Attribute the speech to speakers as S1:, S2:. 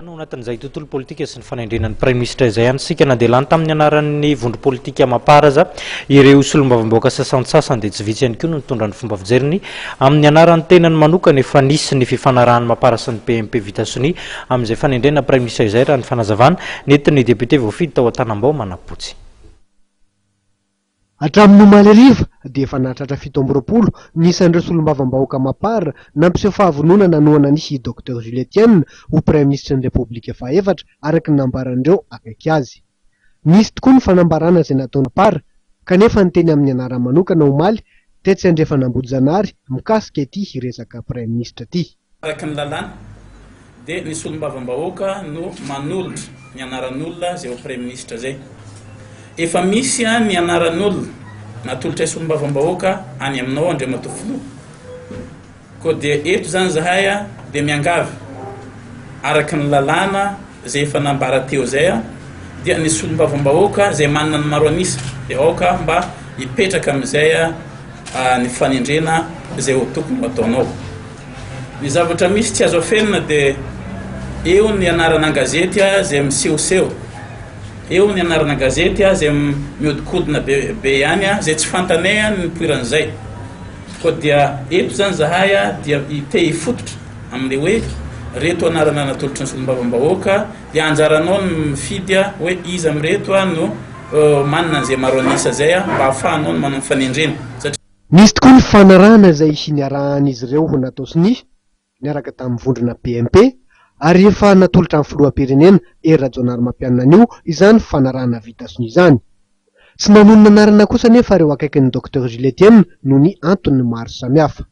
S1: Anatin'izay tontolo politika sy ny fanendrenan'ny Prime Ministre izay ihany sika na dia lany tamin'ny anaran'ny vondro politika maparaza ireo solombavambaoka sasantsasany dia tsy vitsy ihany koa no nitondra ny fomba fijeriny amin'ny anaran'ny tenany manokana efa nisy ny fifanarahany maparasa ny PMP Vitasonia amin'izay fanendrena Prime Ministre izay raha ny fanazavana nentin'ny député voafidy tao Antanambao Manapotsy.
S2: Hatramin'ny omaly hariva dia efa nahatratra 7 nisan'ireo solombavambaoka mapara nampiseho fahavonona noana nisy Dr Jules Etienne ho Prime Ministre ny Repoblika fahaefatra araka ny nambaran'ireo akaiky azy. Nisy tokoa ny fanambarana izay nataony mapara kanefa ny teny amin'ny anarany manokana omaly dia tsy andrefana Ambodijanary mikasika ity resaka Prime Ministre ity.
S3: Araka ny lalàna dia ny solombavambaoka no manolotra ny anaran'olona izay ho Prime Ministre zay. Efa misy ny anaran'olona natolotra solombavambaoka any aminao Andriamatoa ko dia eto zany zahay dia miangavy araka ny lalàna izay efa nambara teo zay dia ny solombavambaoka izay manana ny maro anisa dia aoka mba hipetraka amin'izay ny fanendrena izay tokony ataonao. Ny zavatra misy tsy azo afenina dia eo ny anarana gazety izay misehoseho, eo ny anarana gazety izay miodikodina be ihany izay tsy fantanay ny poiran'izay. Ko dia eto zany zahay dia te hifototra amin'ilay hoe reto anarana natolotra ny solombavambaoka dia anjaranao ny mifidy hoe iza amin'ireto no manana an'izay maro anisa zay mba ahafahanao ny manao ny fanendrena.
S2: Nisy tokoa ny fanarahana izay niarahan'izy ireo ho natao Sonia niaraka tamin'ny vondrona PMP ary efa natolotra amin'ny filoham-pirenena Rajaonarimampianina io izany fanarahana Vitasonia izany. Tsy nanonona anarana kosa nefa ireo akaikin'ny Dr Jules Etienne noho ny antony maro samihafa.